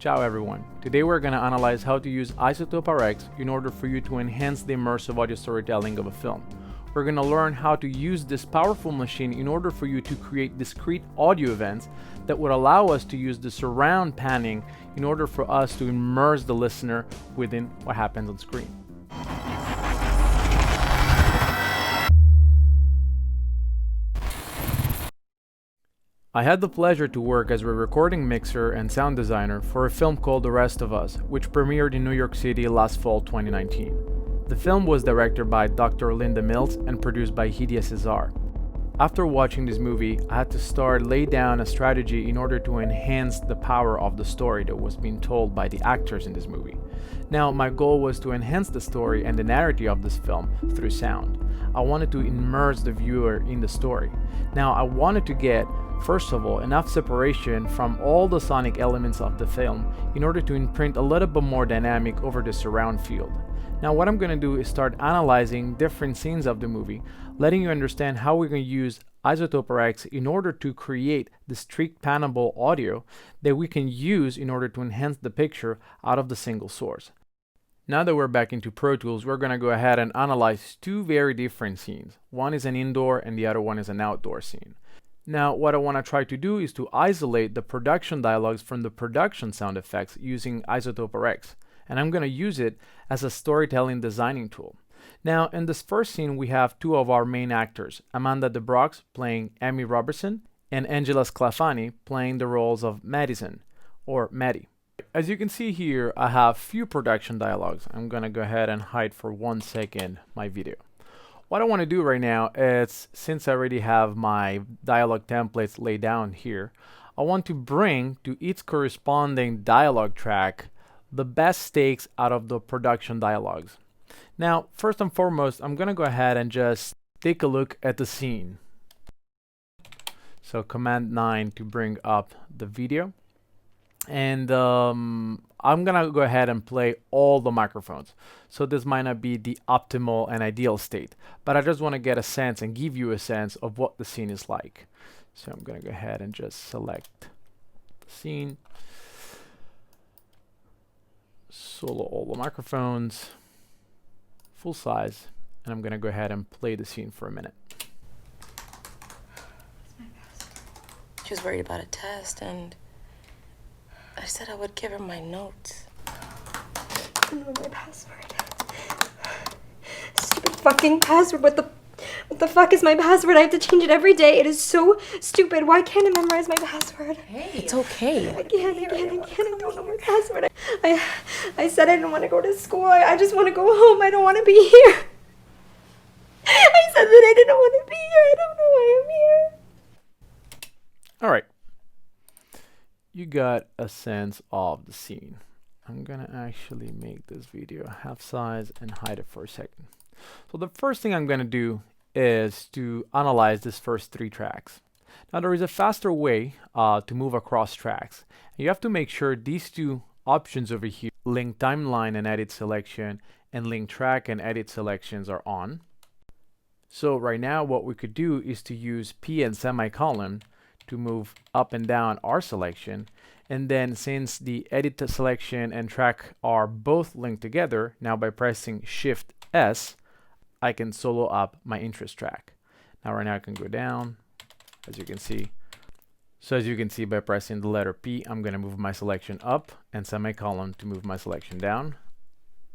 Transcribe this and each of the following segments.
Ciao everyone. Today we're going to analyze how to use Izotope RX in order for you to enhance the immersive audio storytelling of a film. We're going to learn how to use this powerful machine in order for you to create discrete audio events that would allow us to use the surround panning in order for us to immerse the listener within what happens on screen. I had the pleasure to work as a recording mixer and sound designer for a film called The Rest of Us, which premiered in New York City last fall 2019. The film was directed by Dr. Linda Mills and produced by Hediya Sizar. After watching this movie, I had to lay down a strategy in order to enhance the power of the story that was being told by the actors in this movie. Now, my goal was to enhance the story and the narrative of this film through sound. I wanted to immerse the viewer in the story. Now, I wanted to get, first of all, enough separation from all the sonic elements of the film in order to imprint a little bit more dynamic over the surround field. Now what I'm going to do is start analyzing different scenes of the movie, letting you understand how we're going to use Izotope RX in order to create discrete pannable audio that we can use in order to enhance the picture out of the single source. Now that we're back into Pro Tools, we're going to go ahead and analyze two very different scenes. One is an indoor and the other one is an outdoor scene. Now, what I want to try to do is to isolate the production dialogues from the production sound effects using Izotope RX, and I'm going to use it as a storytelling designing tool. Now, in this first scene, we have two of our main actors, Amanda DeBrox playing Amy Robertson, and Angela Sclafani playing the roles of Madison, or Maddie. As you can see here, I have few production dialogues. I'm going to go ahead and hide for 1 second my video. What I want to do right now is, since I already have my dialogue templates laid down here, I want to bring to each corresponding dialogue track the best takes out of the production dialogues. Now, first and foremost, I'm going to go ahead and just take a look at the scene. So Command 9 to bring up the video. And I'm gonna go ahead and play all the microphones. So this might not be the optimal and ideal state, but I just want to get a sense and give you a sense of what the scene is like. So I'm gonna go ahead and just select the scene, solo all the microphones, full size, and I'm gonna go ahead and play the scene for a minute. She was worried about a test, and I said I would give her my notes. I don't know my password. Stupid fucking password. What the fuck is my password? I have to change it every day. It is so stupid. Why can't I memorize my password? Hey, it's okay. I can't. I don't know my password. I said I didn't want to go to school. I just want to go home. I don't want to be here. I said that I didn't want to be here. I don't know why I'm here. All right. You got a sense of the scene. I'm gonna actually make this video half size and hide it for a second. So the first thing I'm gonna do is to analyze these first 3 tracks. Now there is a faster way to move across tracks. You have to make sure these 2 options over here, link timeline and edit selection, and link track and edit selections, are on. So right now what we could do is to use P and semicolon to move up and down our selection, and then since the edit selection and track are both linked together, now by pressing Shift S I can solo up my interest track. Now right now I can go down, as you can see. So as you can see, by pressing the letter P, I'm going to move my selection up, and semicolon to move my selection down.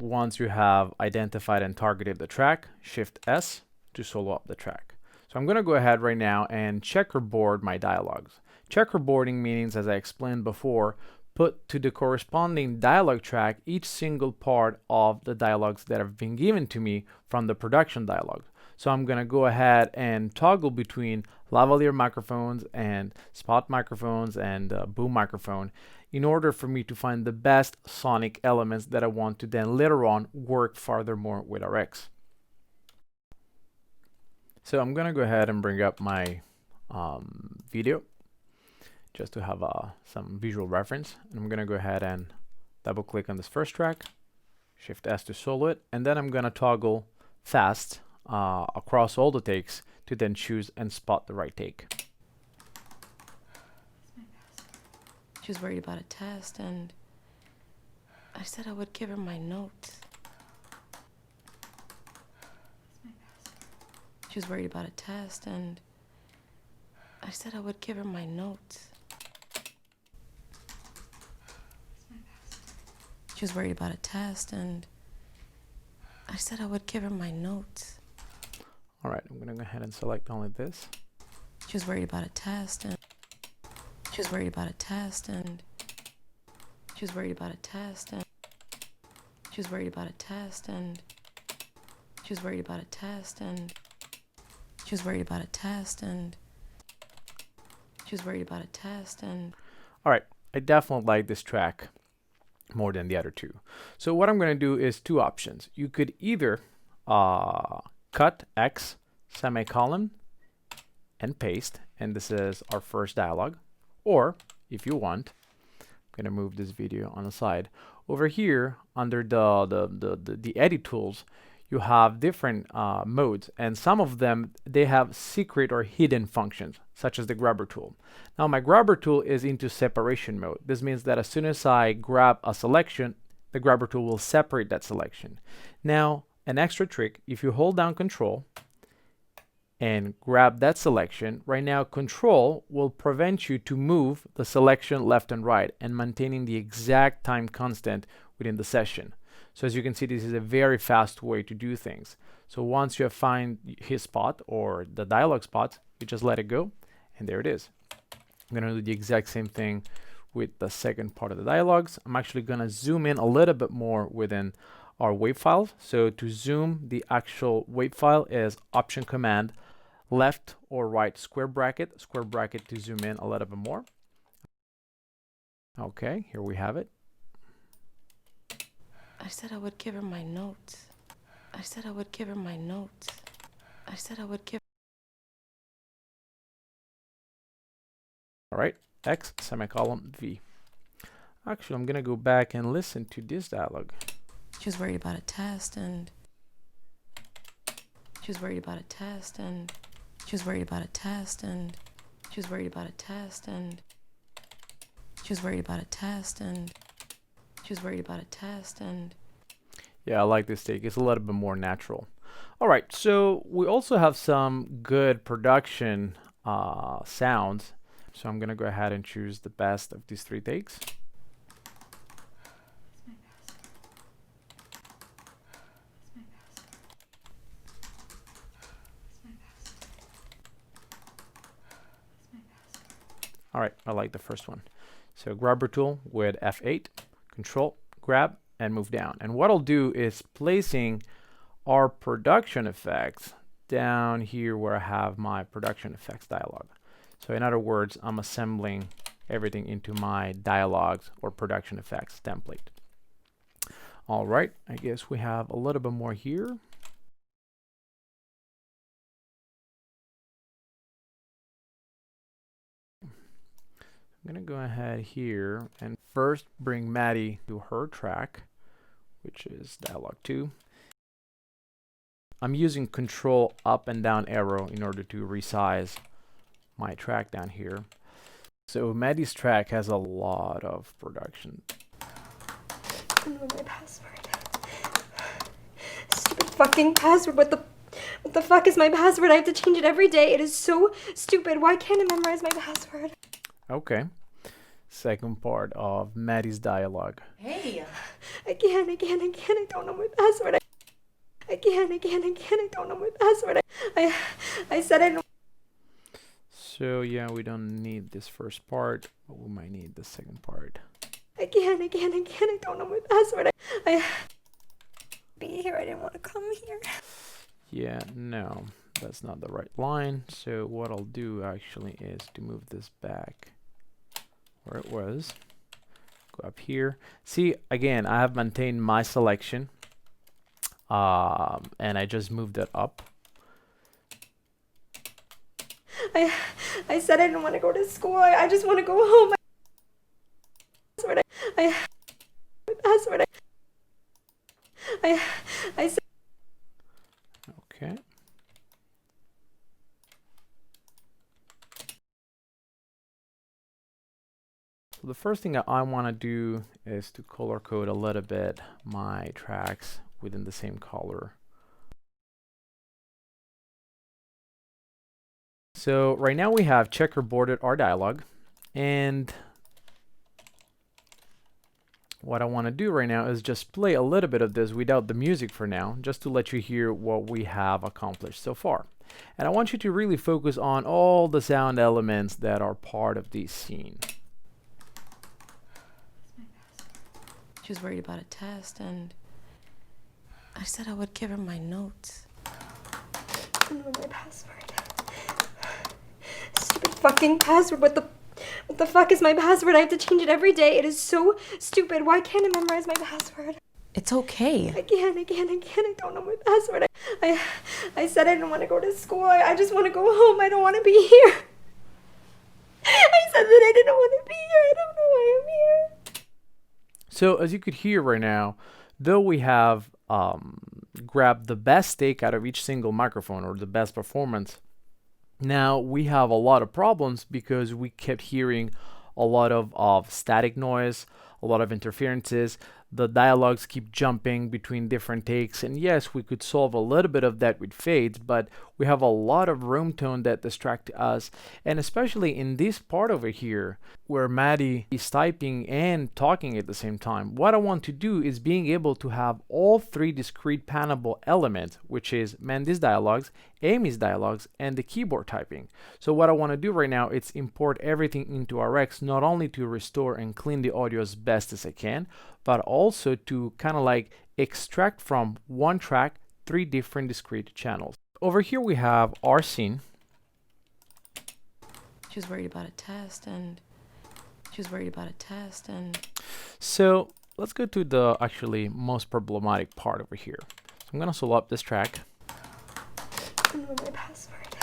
Once you have identified and targeted the track, Shift S to solo up the track. So I'm going to go ahead right now and checkerboard my dialogues. Checkerboarding means, as I explained before, put to the corresponding dialogue track each single part of the dialogues that have been given to me from the production dialogue. So I'm going to go ahead and toggle between lavalier microphones and spot microphones and boom microphone in order for me to find the best sonic elements that I want to then later on work furthermore with RX. So I'm gonna go ahead and bring up my video just to have some visual reference. And I'm gonna go ahead and double click on this first track, Shift S to solo it, and then I'm gonna toggle fast across all the takes to then choose and spot the right take. She was worried about a test, and I said I would give her my notes. She was worried about a test, and I said I would give her my notes. She was worried about a test, and I said I would give her my notes. All right, I'm going to go ahead and select only this. She was worried about a test, and she was worried about a test, and she was worried about a test, and she was worried about a test, and she was worried about a test, and she was worried about a test, and she was worried about a test, and... All right, I definitely like this track more than the other two. So what I'm going to do is two options. You could either cut X, semicolon, and paste, and this is our first dialogue. Or, if you want, I'm going to move this video on the side. Over here, under the edit tools, you have different modes, and some of them, they have secret or hidden functions, such as the grabber tool. Now, my grabber tool is into separation mode. This means that as soon as I grab a selection, the grabber tool will separate that selection. Now, an extra trick, if you hold down Control and grab that selection, right now Control will prevent you to move the selection left and right and maintaining the exact time constant within the session. So as you can see, this is a very fast way to do things. So once you have found his spot or the dialogue spot, you just let it go, and there it is. I'm going to do the exact same thing with the second part of the dialogues. I'm actually going to zoom in a little bit more within our WAV file. So to zoom the actual WAV file is Option Command left or right square bracket to zoom in a little bit more. Okay, here we have it. I said I would give her my notes. I said I would give her my notes. I said I would give... All right, X, semicolon, V. Actually, I'm going to go back and listen to this dialogue. She was worried about a test, and she was worried about a test, and she was worried about a test, and she was worried about a test, and she was worried about a test, and she was worried about a test, and... Yeah, I like this take. It's a little bit more natural. All right, so we also have some good production sounds. So I'm going to go ahead and choose the best of these three takes. All right, I like the first one. So grabber tool with F8, Control, grab, and move down. And what I'll do is placing our production effects down here where I have my production effects dialog. So in other words, I'm assembling everything into my dialogues or production effects template. All right, I guess we have a little bit more here. I'm gonna go ahead here and first bring Maddie to her track, which is dialogue 2. I'm using Control up and down arrow in order to resize my track down here. So Maddie's track has a lot of production. I don't know my password. Stupid fucking password. What the fuck is my password? I have to change it every day. It is so stupid. Why can't I memorize my password? Okay. Second part of Maddie's dialogue. Hey! I can't. I don't know my password. I can't. I don't know my password. I said I don't. So yeah, we don't need this first part, but we might need the second part. I can't. I don't know my password. I be here. I didn't want to come here. Yeah, no, that's not the right line. So what I'll do actually is to move this back where it was. Go up here. See, again, I have maintained my selection. And I just moved it up. I said I didn't want to go to school. I just want to go home. I said. Okay. So the first thing that I want to do is to color code a little bit my tracks within the same color. So right now we have checkerboarded our dialogue, and what I want to do right now is just play a little bit of this without the music for now, just to let you hear what we have accomplished so far. And I want you to really focus on all the sound elements that are part of this scene. She was worried about a test, and I said I would give her my notes. I don't know my password. Stupid fucking password. What the fuck is my password? I have to change it every day. It is so stupid. Why can't I memorize my password? It's okay. I don't know my password. I said I didn't want to go to school. I just want to go home. I don't want to be here. I said that I didn't want to be here. I don't know why I'm here. So as you could hear right now, though we have grabbed the best take out of each single microphone, or the best performance, now we have a lot of problems because we kept hearing a lot of static noise, a lot of interferences. The dialogues keep jumping between different takes, and yes, we could solve a little bit of that with fades, but we have a lot of room tone that distract us, and especially in this part over here where Maddie is typing and talking at the same time. What I want to do is being able to have all three discrete pannable elements, which is Mandy's dialogues, Amy's dialogues, and the keyboard typing. So what I want to do right now is import everything into RX, not only to restore and clean the audio as best as I can, but also to kind of like extract from one track 3 different discrete channels. Over here we have our scene. She was worried about a test, and she was worried about a test, and so let's go to the actually most problematic part over here. So I'm gonna solo up this track. I don't know my password.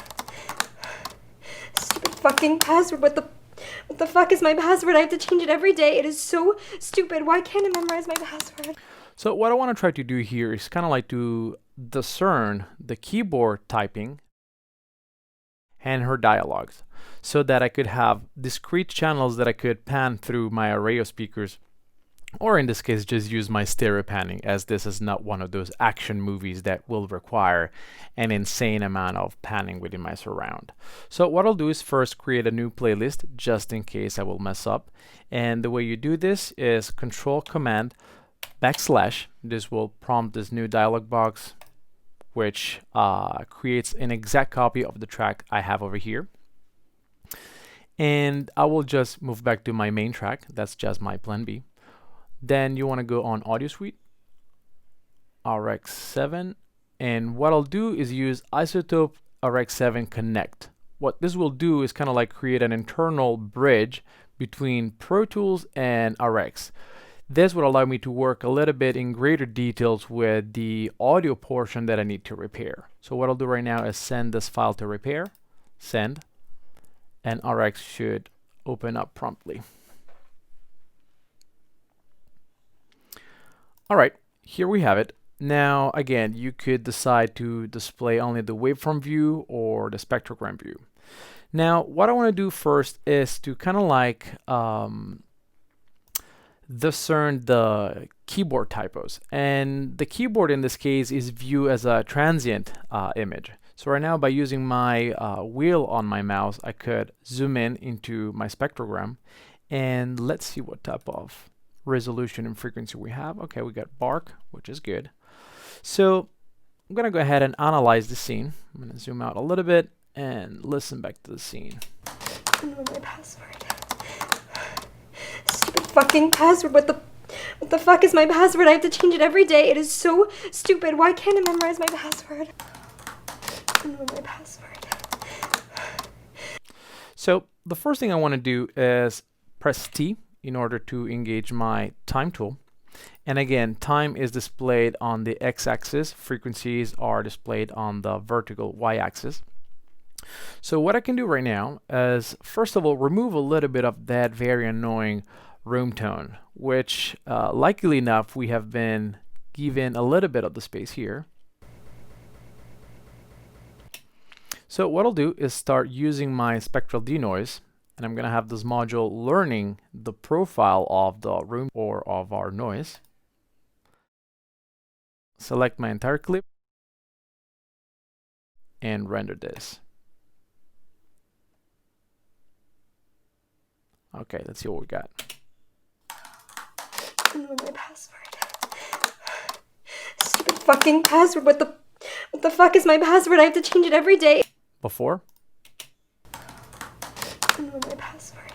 Stupid fucking password. What the fuck is my password? I have to change it every day. It is so stupid. Why can't I memorize my password? So what I want to try to do here is kind of like to discern the keyboard typing and her dialogues, so that I could have discrete channels that I could pan through my array of speakers, or in this case just use my stereo panning, as this is not one of those action movies that will require an insane amount of panning within my surround. So what I'll do is first create a new playlist just in case I will mess up, and the way you do this is Control Command \. This will prompt this new dialog box, which creates an exact copy of the track I have over here. And I will just move back to my main track. That's just my plan B. Then you want to go on Audio Suite, RX7, and what I'll do is use Izotope RX7 Connect. What this will do is kind of like create an internal bridge between Pro Tools and RX. This would allow me to work a little bit in greater details with the audio portion that I need to repair. So what I'll do right now is send this file to repair, send, and RX should open up promptly. All right, here we have it. Now, again, you could decide to display only the waveform view or the spectrogram view. Now, what I want to do first is to kind of like discern the keyboard typos. And the keyboard in this case is viewed as a transient image. So right now, by using my wheel on my mouse, I could zoom in into my spectrogram, and let's see what type of resolution and frequency we have. Okay, we got bark, which is good. So I'm gonna go ahead and analyze the scene. I'm gonna zoom out a little bit and listen back to the scene. I don't know my password. Stupid fucking password. What the fuck is my password? I have to change it every day. It is so stupid. Why can't I memorize my password? I don't know my password. So the first thing I want to do is press T in order to engage my time tool. And again, time is displayed on the x-axis, frequencies are displayed on the vertical y-axis. So what I can do right now is, first of all, remove a little bit of that very annoying room tone, which likely enough we have been given a little bit of the space here. So what I'll do is start using my spectral denoise, And I'm going to have this module learning the profile of the room or of our noise. Select my entire clip and render this. Okay, let's see what we got. I don't know my password. Stupid fucking password. What the fuck is my password? I have to change it every day. Before. I don't know my password.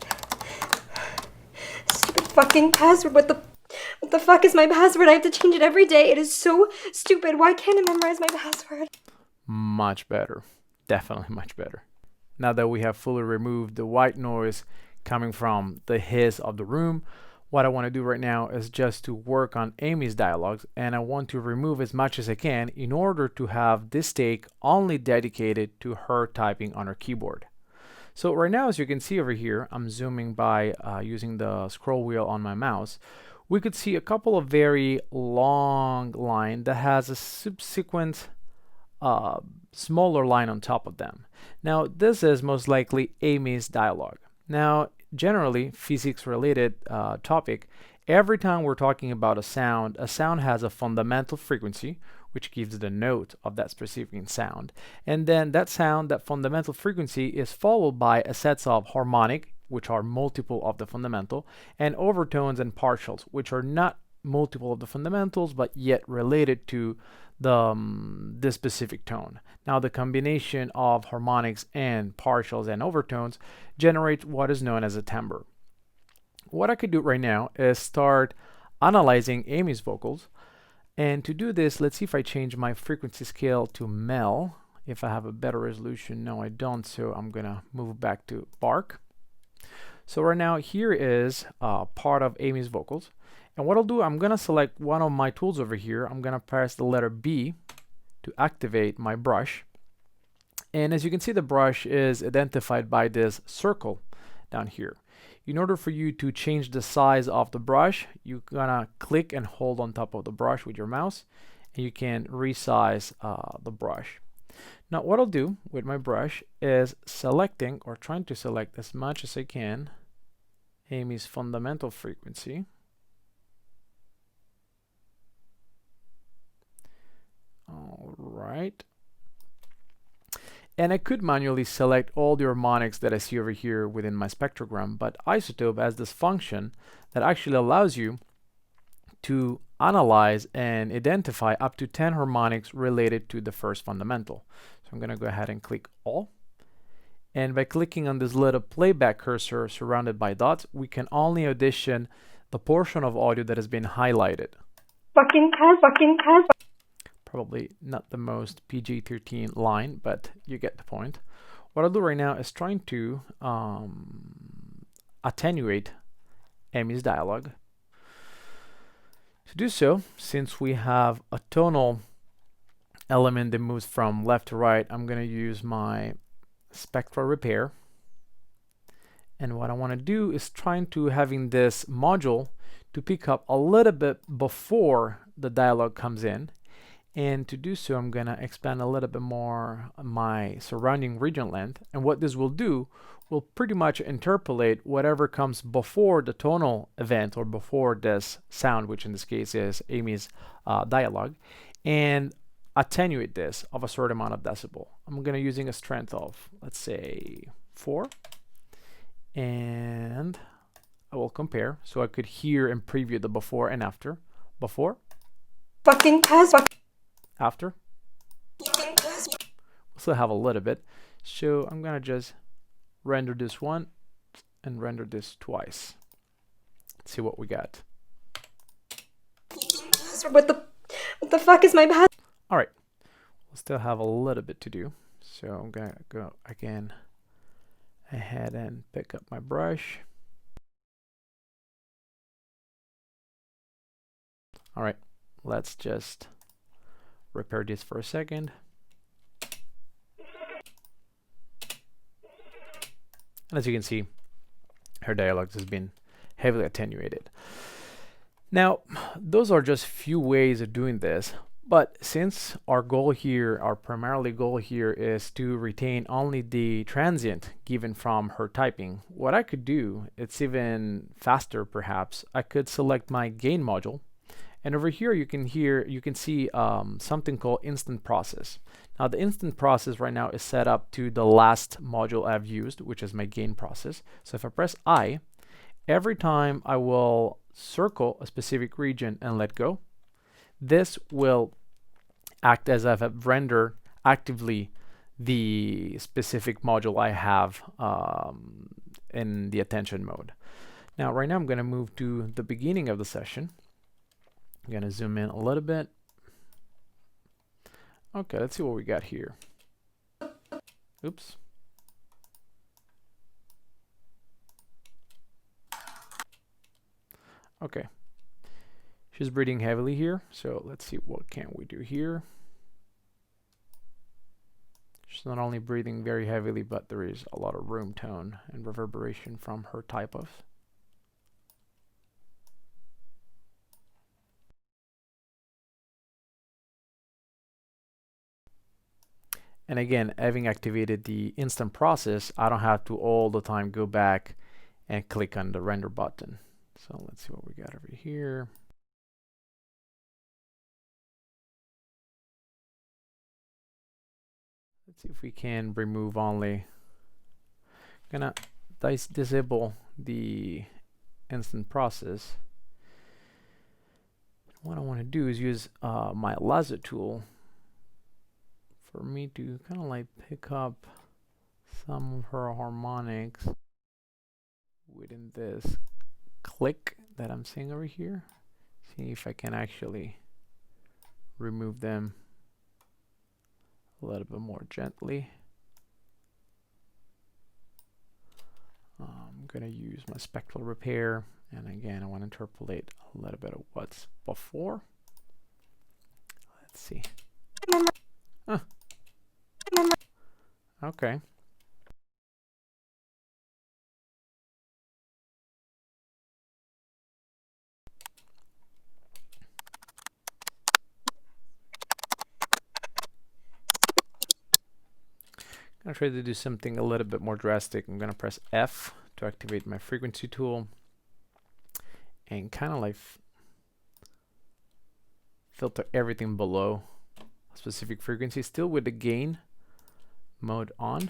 Stupid fucking password. What the fuck is my password? I have to change it every day. It is so stupid. Why can't I memorize my password? Much better. Definitely much better. Now that we have fully removed the white noise coming from the hiss of the room, what I want to do right now is just to work on Amy's dialogues, and I want to remove as much as I can in order to have this take only dedicated to her typing on her keyboard. So right now, as you can see over here, I'm zooming by using the scroll wheel on my mouse. We could see a couple of very long line that has a subsequent smaller line on top of them. Now this is most likely Amy's dialogue. Now generally physics related topic, every time we're talking about a sound has a fundamental frequency which gives the note of that specific sound, and then that sound, that fundamental frequency, is followed by a set of harmonic, which are multiple of the fundamental, and overtones and partials, which are not multiple of the fundamentals but yet related to this specific tone. Now the combination of harmonics and partials and overtones generates what is known as a timbre. What I could do right now is start analyzing Amy's vocals, and to do this, let's see if I change my frequency scale to mel, if I have a better resolution. No, I don't, so I'm gonna move back to bark. So right now here is part of Amy's vocals. And what I'll do, I'm gonna select one of my tools over here. I'm gonna press the letter B to activate my brush. And as you can see, the brush is identified by this circle down here. In order for you to change the size of the brush, you're gonna click and hold on top of the brush with your mouse, and you can resize the brush. Now what I'll do with my brush is selecting, or trying to select as much as I can, Amy's fundamental frequency. All right. And I could manually select all the harmonics that I see over here within my spectrogram, but Izotope has this function that actually allows you to analyze and identify up to 10 harmonics related to the first fundamental. So I'm going to go ahead and click all. And by clicking on this little playback cursor surrounded by dots, we can only audition the portion of audio that has been highlighted. Fucking pass. Probably not the most PG-13 line, but you get the point. What I'll do right now is trying to attenuate Amy's dialogue. To do so, since we have a tonal element that moves from left to right, I'm going to use my spectral repair. And what I want to do is trying to having this module to pick up a little bit before the dialogue comes in. And to do so, I'm gonna expand a little bit more my surrounding region length, and what this will do will pretty much interpolate whatever comes before the tonal event or before this sound, which in this case is Amy's dialogue, and attenuate this of a certain amount of decibel. I'm gonna using a strength of, let's say, 4, and I will compare so I could hear and preview the before and after. Before, Fucking pass. after. We'll still have a little bit, so I'm gonna just render this one and render this twice. Let's see what we got. What the fuck is my pass? All right, we'll still have a little bit to do, so I'm gonna go again ahead and pick up my brush. All right, let's just repair this for a second. And as you can see, her dialogue has been heavily attenuated. Now, those are just few ways of doing this, But since our goal here, our primarily goal here is to retain only the transient given from her typing, what I could do, it's even faster perhaps, I could select my gain module, and over here you can see something called instant process. Now the instant process right now is set up to the last module I've used, which is my gain process. So if I press I, every time I will circle a specific region and let go, this will act as if I've rendered actively the specific module I have in the attention mode. Now right now I'm going to move to the beginning of the session. I'm going to zoom in a little bit. Okay, let's see what we got here. Oops. Okay. She's breathing heavily here, so let's see what can we do here. She's not only breathing very heavily, but there is a lot of room tone and reverberation from her type of. And again, having activated the instant process, I don't have to all the time go back and click on the render button. So let's see what we got over here. Let's see if we can remove only. I'm gonna disable the instant process. What I want to do is use my lasso tool for me to kind of like pick up some of her harmonics within this click that I'm seeing over here. See if I can actually remove them a little bit more gently. I'm going to use my spectral repair, and again I want to interpolate a little bit of what's before. Let's see. Okay. I'm going to try to do something a little bit more drastic. I'm going to press F to activate my frequency tool and kind of like filter everything below a specific frequency, still with the gain mode on.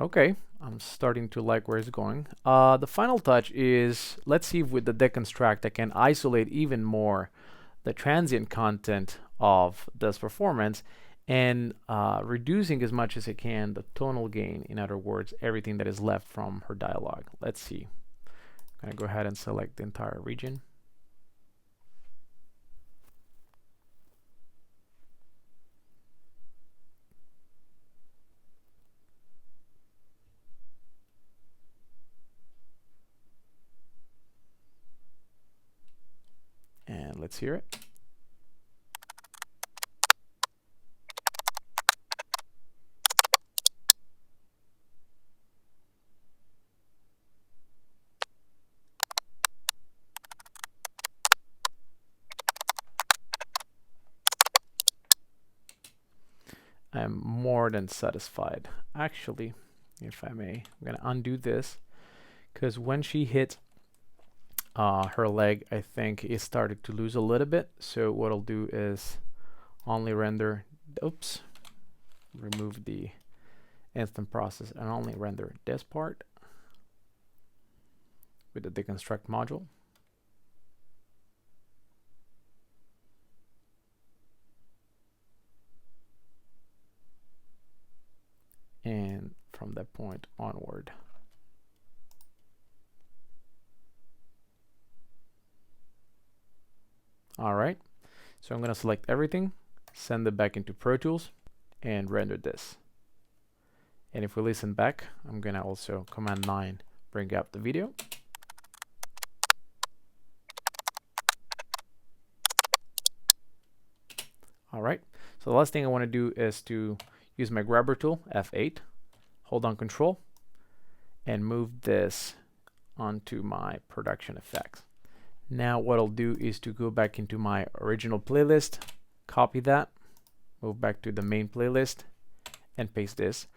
Okay, I'm starting to like where it's going. The final touch is, let's see if with the deconstruct I can isolate even more the transient content of this performance and reducing as much as I can the tonal gain, in other words, everything that is left from her dialogue. Let's see. I'm gonna go ahead and select the entire region. And let's hear it. I'm more than satisfied. Actually, if I may, I'm gonna undo this, because when she hit her leg, I think it started to lose a little bit. So what I'll do is only render, oops, remove the instant process and only render this part with the deconstruct module. And from that point onward. All right, so I'm going to select everything, send it back into Pro Tools, and render this. And if we listen back, I'm going to also Command 9, bring up the video. Alright, so the last thing I want to do is to use my grabber tool, F8, hold down Control, and move this onto my production effects. Now what I'll do is to go back into my original playlist, copy that, move back to the main playlist, and paste this,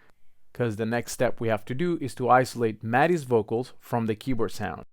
because the next step we have to do is to isolate Maddie's vocals from the keyboard sound.